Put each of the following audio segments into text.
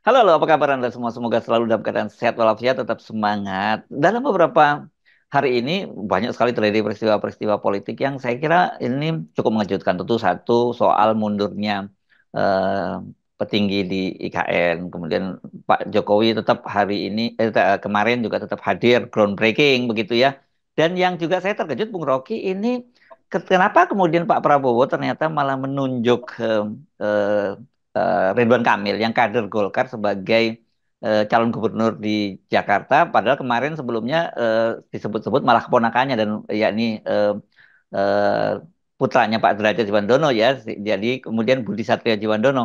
Halo, halo, apa kabar Anda semua? Semoga selalu dalam keadaan sehat walafiat, tetap semangat. Dalam beberapa hari ini banyak sekali terjadi peristiwa-peristiwa politik yang saya kira ini cukup mengejutkan. Tentu satu soal mundurnya eh, petinggi di IKN. Kemudian Pak Jokowi tetap hari ini, kemarin juga tetap hadir groundbreaking begitu ya. Dan yang juga saya terkejut, Bung Rocky, ini kenapa kemudian Pak Prabowo ternyata malah menunjuk eh, Ridwan Kamil yang kader Golkar sebagai calon gubernur di Jakarta, padahal kemarin sebelumnya disebut-sebut malah keponakannya dan yakni eh, putranya Pak Derajat Djiwandono ya, jadi kemudian Budi Satrio Djiwandono.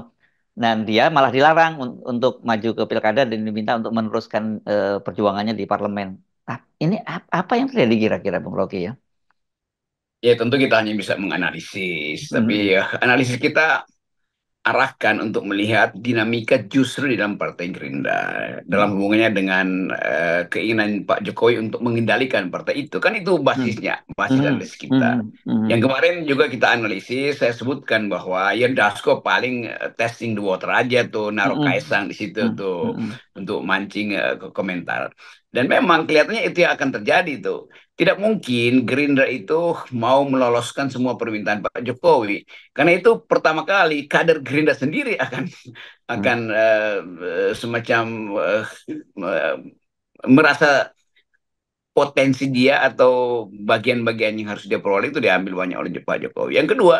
Dan dia malah dilarang untuk maju ke pilkada dan diminta untuk meneruskan perjuangannya di parlemen. Ini apa yang terjadi kira-kira, Bung Rocky ya? Ya tentu kita hanya bisa menganalisis, tapi Mm, analisis kita arahkan untuk melihat dinamika justru di dalam Partai Gerindra dalam mm, hubungannya dengan keinginan Pak Jokowi untuk mengendalikan partai itu. Kan itu mm, basisnya, basis mm, analisis kita. mm, mm, Yang kemarin juga kita analisis, saya sebutkan bahwa ya Dasko paling testing the water aja tuh, mm, naruh mm, Kaisang di situ mm, tuh mm, mm, untuk mancing komentar. Dan memang kelihatannya itu yang akan terjadi tuh. Tidak mungkin Gerindra itu mau meloloskan semua permintaan Pak Jokowi. Karena itu pertama kali kader Gerindra sendiri akan mm, akan semacam eh, merasa potensi dia atau bagian-bagian yang harus dia peroleh itu diambil banyak oleh Pak Jokowi. Yang kedua,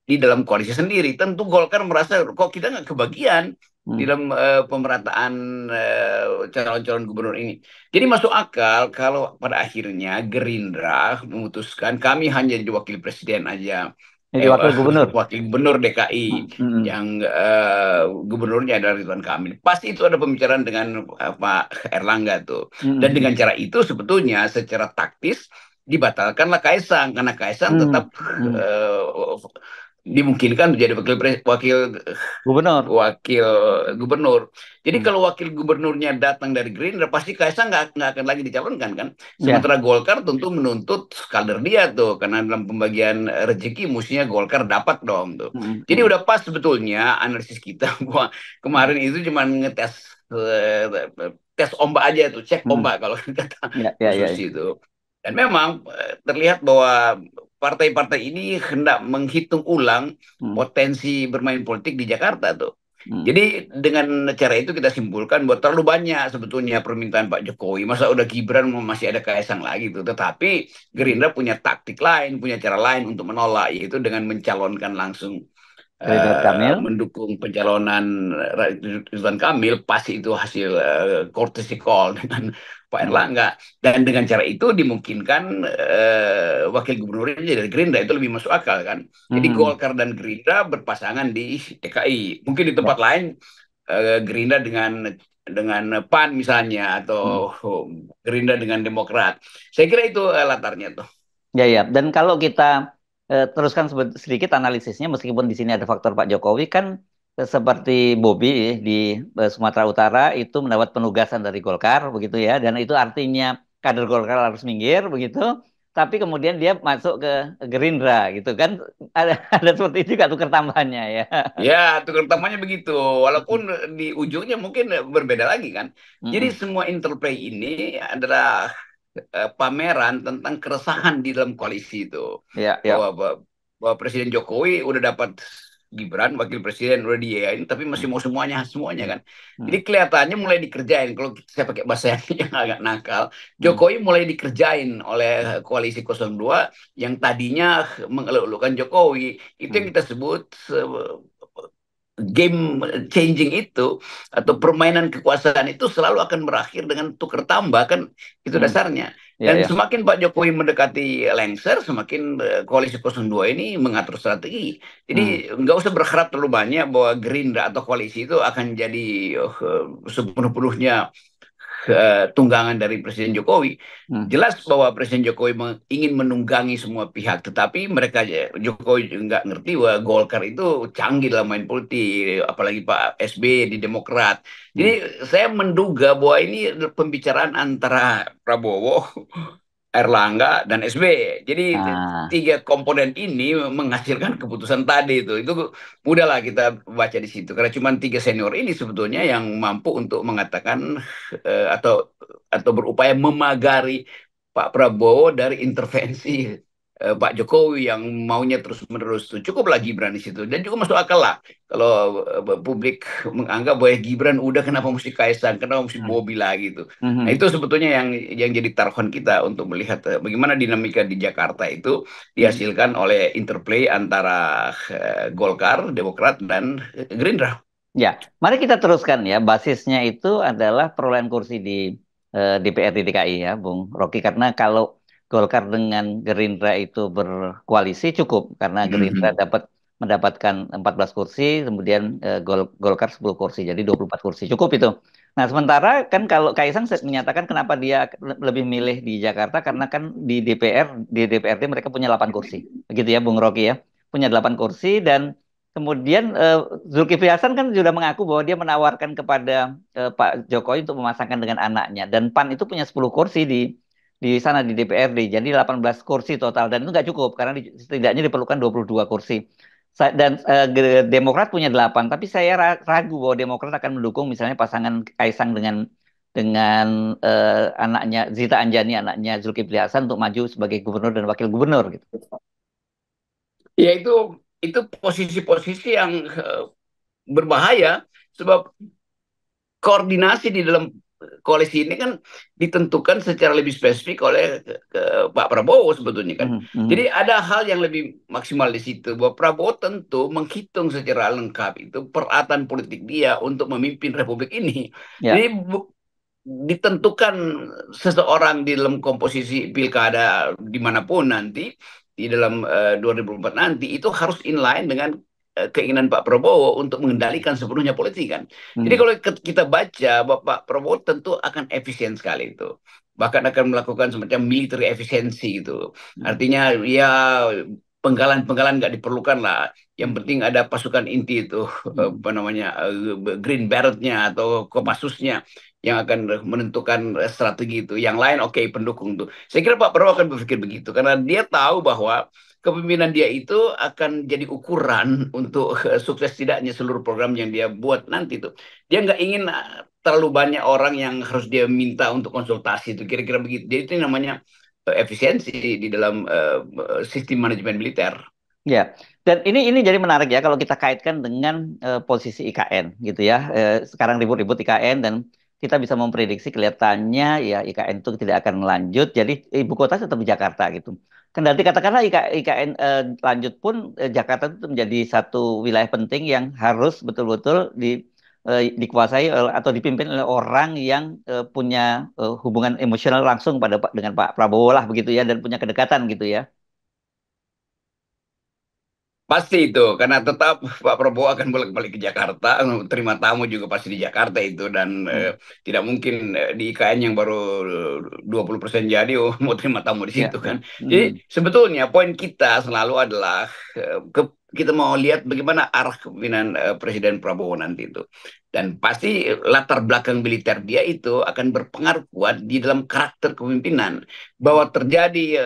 di dalam koalisi sendiri, tentu Golkar merasa kok kita nggak kebagian di mm. dalam pemerataan calon-calon gubernur ini. Jadi masuk akal kalau pada akhirnya Gerindra memutuskan kami hanya jadi wakil presiden aja, Jadi wakil gubernur. wakil gubernur DKI Mm, mm, yang gubernurnya adalah Ridwan Kamil. Pasti itu ada pembicaraan dengan Pak Erlangga tuh. mm, Dan dengan mm, cara itu sebetulnya secara taktis dibatalkanlah Kaisang karena Kaisang mm, tetap mm. eh, dimungkinkan menjadi wakil Gubernur. wakil gubernur. Jadi Mm. kalau wakil gubernurnya datang dari Gerindra, pasti Kaisang nggak akan lagi dicalonkan kan. Ya. Sementara Golkar tentu menuntut kader dia tuh, karena dalam pembagian rezeki mestinya Golkar dapat dong tuh. Mm, Jadi mm, udah pas sebetulnya analisis kita bahwa mm, kemarin itu cuma ngetes eh, tes ombak aja tuh, cek mm. ombak kalau kata Ya, Bu ya, ya, Susi ya. itu. Dan memang terlihat bahwa partai-partai ini hendak menghitung ulang Mm, potensi bermain politik di Jakarta tuh. mm, Jadi dengan cara itu kita simpulkan bahwa terlalu banyak sebetulnya permintaan Pak Jokowi. Masa udah Gibran masih ada Kaisang lagi tuh. Tetapi mm. Gerindra punya taktik lain, punya cara lain untuk menolak, yaitu dengan mencalonkan langsung Ridwan Kamil. mendukung pencalonan Ridwan Kamil. Pasti itu hasil courtesy call dengan Pak Mm, Erlangga, dan dengan cara itu dimungkinkan wakil gubernurnya dari Gerindra itu lebih masuk akal kan. Jadi mm. Golkar dan Gerindra berpasangan di DKI, mungkin di tempat Ya. lain Gerindra dengan PAN misalnya, atau Mm. Gerindra dengan Demokrat. Saya kira itu latarnya tuh. Ya, ya. Dan kalau kita teruskan sedikit analisisnya, meskipun di sini ada faktor Pak Jokowi, kan seperti Bobi di Sumatera Utara itu mendapat penugasan dari Golkar, begitu ya. Dan itu artinya kader Golkar harus minggir, begitu. Tapi kemudian dia masuk ke Gerindra, gitu kan. Ada, ada seperti itu juga tukar tambahannya ya. Ya, tukar tamanya begitu. Walaupun di ujungnya mungkin berbeda lagi kan. Jadi Mm-mm. semua interplay ini adalah pameran tentang keresahan di dalam koalisi itu. Ya, Bahwa, ya. bahwa Presiden Jokowi udah dapat Gibran, wakil presiden udah diain, tapi masih Mm, mau semuanya semuanya mm, kan. Jadi mm, kelihatannya mulai dikerjain. Kalau saya pakai bahasa yang agak nakal, mm, Jokowi mulai dikerjain oleh koalisi 02 yang tadinya mengeluk-elukkan Jokowi. Itu yang mm, kita sebut game changing itu, atau mm, permainan kekuasaan itu selalu akan berakhir dengan tukar tambah kan, itu mm. dasarnya. Ya, Dan ya. semakin Pak Jokowi mendekati lengser, semakin koalisi 02 ini mengatur strategi. Mm, Jadi nggak usah berharap terlalu banyak bahwa Gerindra atau koalisi itu akan jadi sepenuh-penuhnya tunggangan dari Presiden Jokowi. mm. Jelas bahwa Presiden Jokowi ingin menunggangi semua pihak, tetapi mereka Jokowi nggak ngerti bahwa Golkar itu canggih dalam main politik, apalagi Pak SB di Demokrat. Mm. Jadi saya menduga bahwa ini adalah pembicaraan antara Prabowo Erlangga dan SBY. Jadi Ah, tiga komponen ini menghasilkan keputusan tadi itu. Itu mudahlah kita baca di situ. Karena cuma tiga senior ini sebetulnya yang mampu untuk mengatakan atau berupaya memagari Pak Prabowo dari intervensi Pak Jokowi yang maunya terus-menerus itu. Cukuplah Gibran di situ. Dan juga masuk akal lah kalau publik menganggap bahwa Gibran udah kenapa mesti Kaisang, kenapa mesti hmm, Bobi lagi gitu. Nah, mhm, itu sebetulnya yang jadi taruhan kita untuk melihat bagaimana dinamika di Jakarta itu mhm. dihasilkan oleh interplay antara Golkar, Demokrat, dan Gerindra. Ya, mari kita teruskan ya. Basisnya itu adalah perolehan kursi di DPRD DKI ya, Bung Rocky. Karena kalau Golkar dengan Gerindra itu berkoalisi cukup, karena Gerindra Mhm. mendapatkan 14 kursi, kemudian Golkar 10 kursi, jadi 24 kursi cukup itu. Nah, sementara kan kalau Kaisang menyatakan kenapa dia lebih milih di Jakarta, karena kan di DPRD mereka punya 8 kursi, begitu ya, Bung Rocky ya, punya 8 kursi dan kemudian Zulkifli Hasan kan sudah mengaku bahwa dia menawarkan kepada Pak Jokowi untuk memasangkan dengan anaknya. Dan PAN itu punya 10 kursi di sana di DPRD. Jadi 18 kursi total. Dan itu nggak cukup karena setidaknya diperlukan 22 kursi. Dan Demokrat punya 8. Tapi saya ragu bahwa Demokrat akan mendukung misalnya pasangan Kaisang dengan anaknya Zita Anjani, anaknya Zulkifli Hasan untuk maju sebagai gubernur dan wakil gubernur gitu. Ya itu posisi-posisi yang berbahaya sebab koordinasi di dalam koalisi ini kan ditentukan secara lebih spesifik oleh Pak Prabowo sebetulnya kan. Mhm, mhm. Jadi ada hal yang lebih maksimal di situ bahwa Prabowo tentu menghitung secara lengkap itu peralatan politik dia untuk memimpin Republik ini. Ya. Jadi ditentukan seseorang di dalam komposisi pilkada dimanapun nanti di dalam 2004 nanti itu harus inline dengan keinginan Pak Prabowo untuk mengendalikan sepenuhnya politik kan. Jadi Mhm, kalau kita baca Bapak Prabowo tentu akan efisien sekali itu. Bahkan akan melakukan semacam military efisiensi gitu. mhm, Artinya ya penggalan-penggalan nggak diperlukan lah. Yang mhm, penting ada pasukan inti itu mhm. apa namanya Green Beret-nya atau Kopassusnya yang akan menentukan strategi itu. Yang lain oke pendukung tuh. Saya kira Pak Prabowo akan berpikir begitu karena dia tahu bahwa kepemimpinan dia itu akan jadi ukuran untuk sukses tidaknya seluruh program yang dia buat nanti tuh. Dia nggak ingin terlalu banyak orang yang harus dia minta untuk konsultasi itu kira-kira begitu. Jadi itu namanya efisiensi di dalam sistem manajemen militer. Ya, dan ini jadi menarik ya kalau kita kaitkan dengan posisi IKN gitu ya. Sekarang ribut-ribut IKN dan kita bisa memprediksi kelihatannya ya IKN itu tidak akan melanjut. Jadi ibu kota tetap di Jakarta gitu. Kendati katakanlah IKN lanjut pun Jakarta itu menjadi satu wilayah penting yang harus betul-betul dikuasai atau dipimpin oleh orang yang punya hubungan emosional langsung dengan Pak Prabowo lah begitu ya dan punya kedekatan gitu ya. Pasti itu, karena tetap Pak Prabowo akan bolak-balik ke Jakarta, terima tamu juga pasti di Jakarta itu, dan Hmm. tidak mungkin di IKN yang baru 20% jadi, oh, mau terima tamu di Ya, situ kan. ya. Jadi Hmm. sebetulnya poin kita selalu adalah kita mau lihat bagaimana arah kepemimpinan Presiden Prabowo nanti itu. Dan pasti latar belakang militer dia itu akan berpengaruh kuat di dalam karakter kepemimpinan bahwa terjadi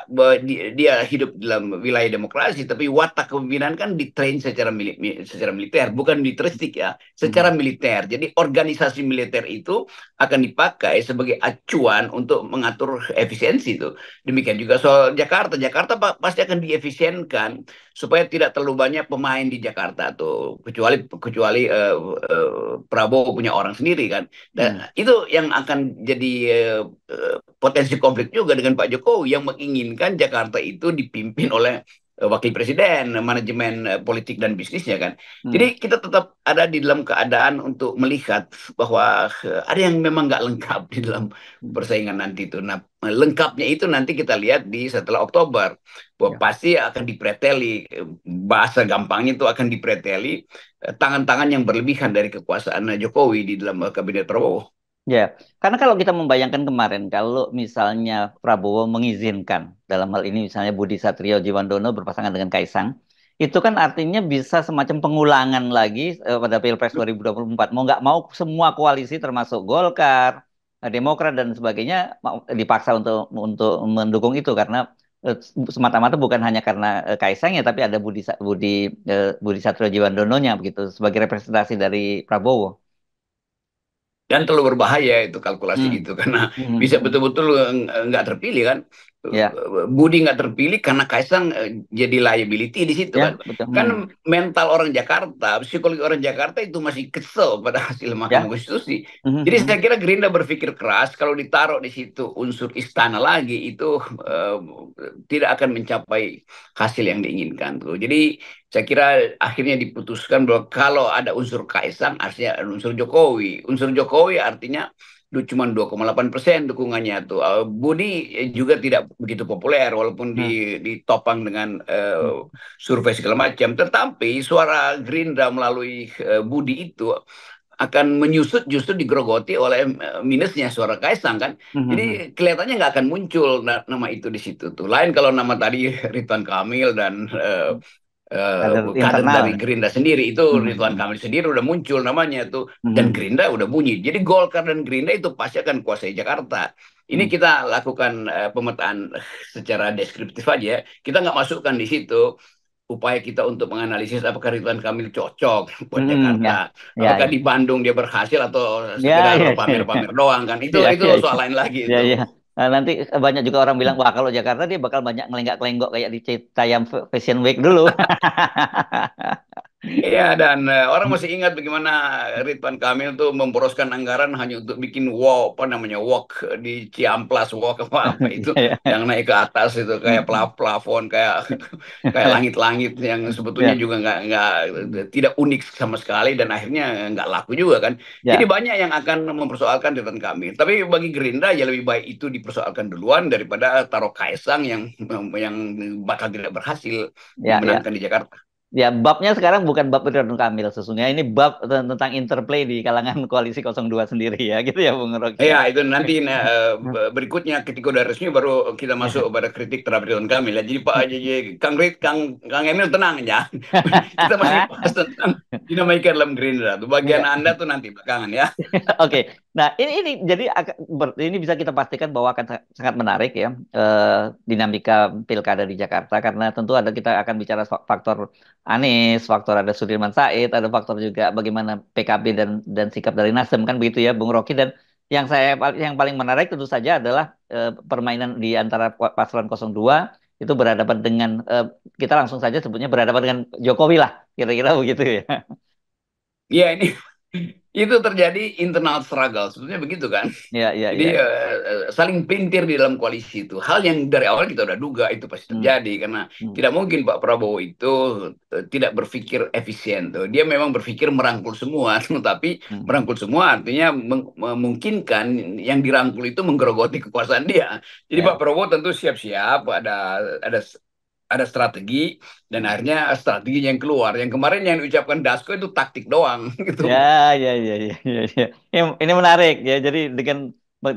bahwa dia hidup dalam wilayah demokrasi, tapi watak kepemimpinan kan ditrain secara militer, bukan militeristik ya, secara Mhm. militer. Jadi organisasi militer itu akan dipakai sebagai acuan untuk mengatur efisiensi itu. Demikian juga soal Jakarta. Jakarta pasti akan diefisienkan supaya tidak terlalu banyak pemain di Jakarta tuh, kecuali kecuali Prabowo punya orang sendiri kan. Dan Hmm. itu yang akan jadi potensi konflik juga dengan Pak Jokowi yang menginginkan Jakarta itu dipimpin oleh wakil presiden, manajemen politik dan bisnisnya kan. Jadi Hmm. kita tetap ada di dalam keadaan untuk melihat bahwa ada yang memang nggak lengkap di dalam Hmm. persaingan nanti itu. Nah, lengkapnya itu nanti kita lihat di setelah Oktober, bahwa Ya. pasti akan dipreteli, bahasa gampangnya itu akan dipreteli tangan-tangan yang berlebihan dari kekuasaan Jokowi di dalam kabinet Prabowo. Ya, karena kalau kita membayangkan kemarin, kalau misalnya Prabowo mengizinkan, dalam hal ini misalnya Budi Satrio Jiwandono berpasangan dengan Kaisang, itu kan artinya bisa semacam pengulangan lagi pada Pilpres 2024. Mau nggak mau semua koalisi termasuk Golkar, Demokrat dan sebagainya dipaksa untuk mendukung itu karena eh, semata-mata bukan hanya karena Kaisangnya tapi ada Budi Satrio Djiwandono-nya begitu sebagai representasi dari Prabowo. Dan terlalu berbahaya itu kalkulasi Hmm. gitu karena Hmm, bisa hmm. betul-betul nggak terpilih kan. Ya, Budi nggak terpilih karena Kaisang jadi liability di situ ya kan. betul. Hmm. Kan mental orang Jakarta, psikologi orang Jakarta itu masih kesel pada hasil Mahkamah Ya. Konstitusi. Hmm, Jadi saya hmm, kira Gerindra berpikir keras kalau ditaruh di situ unsur istana lagi itu tidak akan mencapai hasil yang diinginkan tuh. Jadi saya kira akhirnya diputuskan bahwa kalau ada unsur Kaisang, artinya ada unsur Jokowi. Unsur Jokowi artinya cuma 2,8% dukungannya tuh. Budi juga tidak begitu populer walaupun hmm, ditopang dengan hmm, survei segala macam. Tetapi suara Gerindra melalui Budi itu akan menyusut justru digerogoti oleh minusnya suara Kaisang kan. hmm, hmm. Jadi kelihatannya nggak akan muncul nama itu di situ tuh. Lain kalau nama tadi Ridwan Kamil dan Kader kader internal. dari Gerindra sendiri itu Hmm, Ridwan hmm, Kamil sendiri udah muncul namanya tuh dan hmm, Gerindra udah bunyi. Jadi Golkar dan Gerindra itu pasti akan kuasai Jakarta. Ini hmm, kita lakukan pemetaan secara deskriptif aja. Kita nggak masukkan di situ upaya kita untuk menganalisis apakah Ridwan Kamil cocok buat hmm, ya, Jakarta. ya, Apakah ya, di Bandung dia berhasil atau ya, sekedar ya, ya, pamer-pamer doang kan. ya, Itu ya, soal lain lagi ya, itu. ya. Nah, nanti banyak juga orang bilang, wah kalau Jakarta dia bakal banyak ngelenggak-kelenggok kayak di Citayam Fashion Week dulu. Iya, dan orang masih ingat bagaimana Ridwan Kamil tuh memboroskan anggaran hanya untuk bikin walk, apa namanya, walk di Ciamplas, walk apa itu Ya, yang naik ke atas itu kayak ya. plafon, kayak kayak langit-langit yang sebetulnya Ya, juga nggak tidak unik sama sekali dan akhirnya nggak laku juga kan. Jadi ya, banyak yang akan mempersoalkan Ridwan Kamil. Tapi bagi Gerindra ya lebih baik itu dipersoalkan duluan daripada taruh Kaisang yang bakal tidak berhasil ya, ya. memenangkan di Jakarta. Ya, babnya sekarang bukan bab Ridwan Kamil sesungguhnya. Ini bab tentang interplay di kalangan koalisi 02 sendiri ya, gitu ya, Bung Rocky ya. Ya, itu nanti berikutnya ketika udah resmi baru kita masuk pada kritik terhadap Ridwan Kamil. Ya. Jadi Pak Kang Rid, Kang Emil tenang ya. Kita masih bahas tentang dinamika dalam Gerindra. Tuh bagian Ya. Anda tuh nanti belakangan ya. Oke, nah ini jadi ini bisa kita pastikan bahwa akan sangat menarik ya dinamika pilkada di Jakarta karena tentu ada kita akan bicara faktor Anies, faktor ada Sudirman Said, ada faktor juga bagaimana PKB dan sikap dari Nasdem kan begitu ya, Bung Rocky dan yang paling menarik tentu saja adalah permainan di antara paslon 02 itu berhadapan dengan kita langsung saja sebutnya berhadapan dengan Jokowi lah, kira-kira begitu ya. Iya ini itu terjadi internal struggle sebetulnya begitu kan. Ya, ya, Jadi ya, ya. saling pelintir di dalam koalisi itu. Hal yang dari awal kita udah duga itu pasti Hmm, terjadi karena hmm, tidak mungkin Pak Prabowo itu tidak berpikir efisien tuh. Dia memang berpikir merangkul semua, tetapi hmm. merangkul semua artinya memungkinkan yang dirangkul itu menggerogoti kekuasaan dia. Jadi Pak Ya. Prabowo tentu siap-siap ada strategi dan Hmm. akhirnya strategi yang keluar. Yang kemarin yang diucapkan Dasko itu taktik doang Ya, gitu. ya, ya, ya, ya, ya. Ini menarik ya. Jadi dengan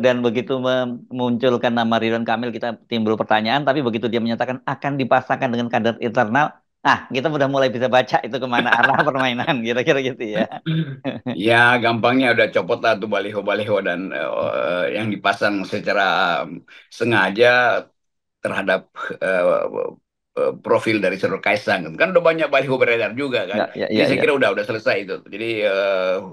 dan begitu memunculkan nama Ridwan Kamil kita timbul pertanyaan, tapi begitu dia menyatakan akan dipasangkan dengan kader internal, ah kita udah mulai bisa baca itu kemana arah permainan, kira-kira gitu ya. Ya, gampangnya udah copot lah tuh baliho-baliho dan yang dipasang secara sengaja terhadap eh, profil dari Saudara Kaisang. Kan udah banyak baliho beredar juga kan. Ya, ya, Jadi ya, saya ya. kira udah selesai itu. Jadi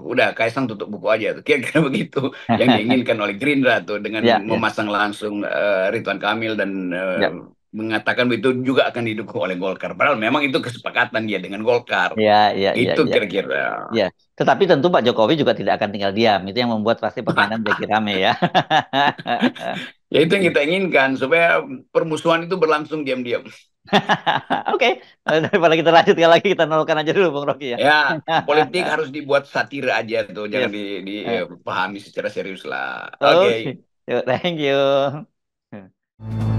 udah Kaisang tutup buku aja tuh. Kira-kira begitu yang diinginkan oleh Gerindra tuh dengan Ya, ya, memasang langsung Ridwan Kamil dan ya, mengatakan itu juga akan didukung oleh Golkar. Padahal memang itu kesepakatan dia dengan Golkar. ya, ya, ya, Itu ya, kira-kira. ya. Tetapi tentu Pak Jokowi juga tidak akan tinggal diam. Itu yang membuat pasti permainan jadi rame ya. Ya itu yang kita inginkan supaya permusuhan itu berlangsung diam-diam. Oke, daripada kita lanjutkan lagi, kita nolkan aja dulu, Bung Rocky ya. Ya, politik harus dibuat satir aja tuh, jangan Yes. Eh, dipahami secara serius lah. Oke. Oke, yuk, thank you.